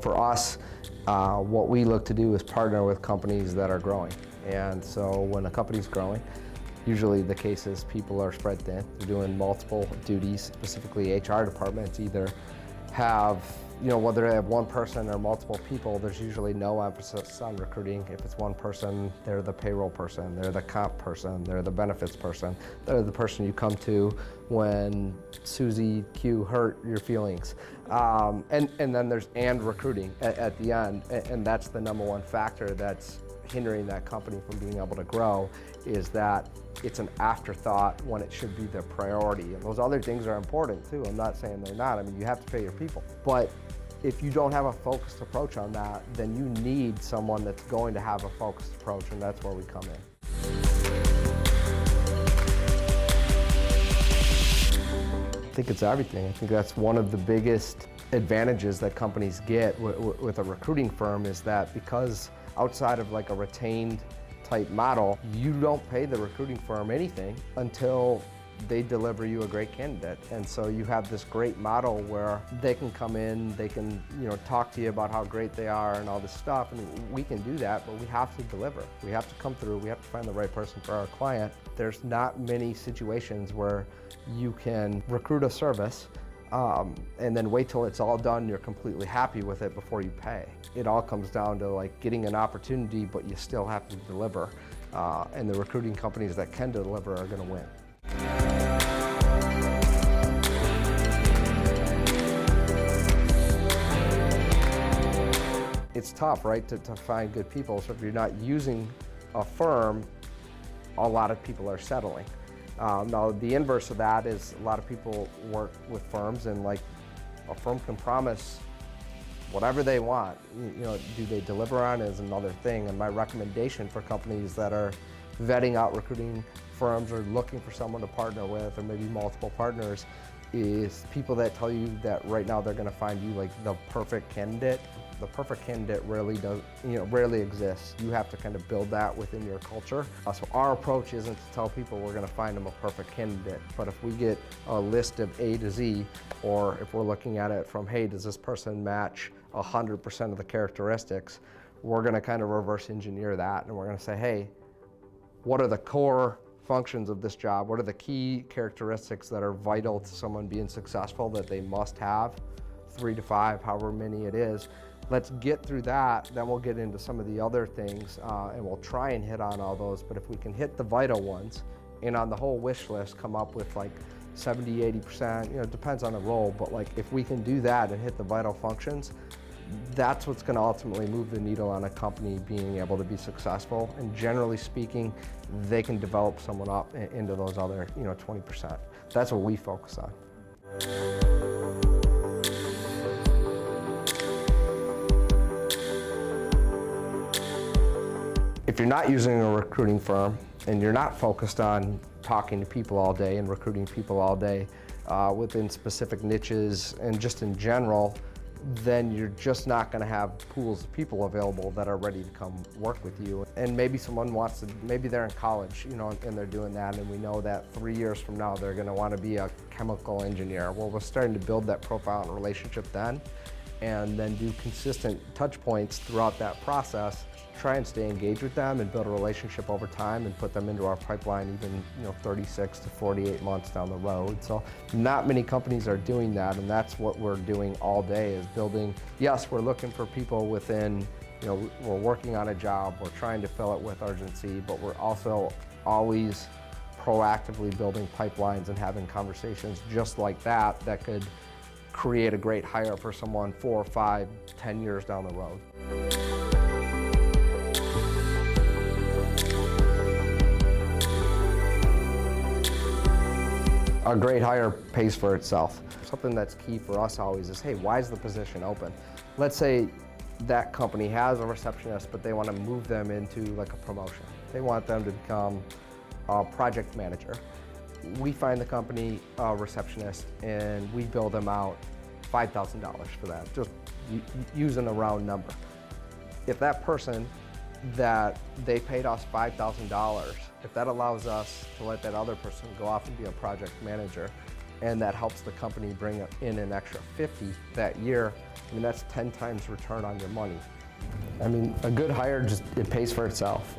for us, what we look to do is partner with companies that are growing. And so when a company's growing, usually the case is people are spread thin. They're doing multiple duties, specifically HR departments either have, whether they have one person or multiple people, there's usually no emphasis on recruiting. If it's one person, they're the payroll person, they're the comp person, they're the benefits person, they're the person you come to when Susie Q hurt your feelings. And then there's recruiting at the end, and that's the number one factor that's hindering that company from being able to grow, is that it's an afterthought when it should be their priority. And those other things are important too. I'm not saying they're not. I mean, you have to pay your people. But if you don't have a focused approach on that, then you need someone that's going to have a focused approach, and that's where we come in. I think it's everything. I think that's one of the biggest advantages that companies get with a recruiting firm, is that because outside of like a retained type model, you don't pay the recruiting firm anything until they deliver you a great candidate. And so you have this great model where they can come in, they can talk to you about how great they are and all this stuff. I mean, we can do that, but we have to deliver. We have to come through, we have to find the right person for our client. There's not many situations where you can recruit a service and then wait till it's all done, you're completely happy with it before you pay. It all comes down to like getting an opportunity, but you still have to deliver. And the recruiting companies that can deliver are gonna win. It's tough, right, to find good people. So if you're not using a firm, a lot of people are settling. Now, the inverse of that is a lot of people work with firms, and like a firm can promise whatever they want. Do they deliver on is another thing. And my recommendation for companies that are vetting out recruiting firms or looking for someone to partner with, or maybe multiple partners, is people that tell you that right now they're going to find you like the perfect candidate. The perfect candidate rarely exists. You have to kind of build that within your culture. So our approach isn't to tell people we're going to find them a perfect candidate, but if we get a list of A to Z, or if we're looking at it from, hey, does this person match 100% of the characteristics, we're going to kind of reverse engineer that, and we're going to say, hey, what are the core functions of this job? What are the key characteristics that are vital to someone being successful that they must have? 3 to 5, however many it is. Let's get through that, then we'll get into some of the other things, and we'll try and hit on all those. But if we can hit the vital ones, and on the whole wish list come up with like 70, 80%, it depends on the role, but like if we can do that and hit the vital functions, that's what's going to ultimately move the needle on a company being able to be successful. And generally speaking, they can develop someone up into those other 20%. That's what we focus on. If you're not using a recruiting firm and you're not focused on talking to people all day and recruiting people all day within specific niches and just in general, then you're just not going to have pools of people available that are ready to come work with you. And maybe someone wants to, maybe they're in college, and they're doing that, and we know that 3 years from now they're going to want to be a chemical engineer. Well, we're starting to build that profile and relationship then, and then do consistent touch points throughout that process. Try and stay engaged with them and build a relationship over time and put them into our pipeline even 36 to 48 months down the road. So not many companies are doing that, and that's what we're doing all day, is building. Yes, we're looking for people within, we're working on a job, we're trying to fill it with urgency, but we're also always proactively building pipelines and having conversations just like that could create a great hire for someone 4, 5, 10 years down the road. A great hire pays for itself. Something that's key for us always is, hey, why is the position open? Let's say that company has a receptionist, but they want to move them into like a promotion. They want them to become a project manager. We find the company a receptionist and we bill them out $5,000 for that, just using a round number. If that person that they paid us $5,000, if that allows us to let that other person go off and be a project manager, and that helps the company bring in an extra 50 that year, I mean, that's 10 times return on your money. I mean, a good hire it pays for itself.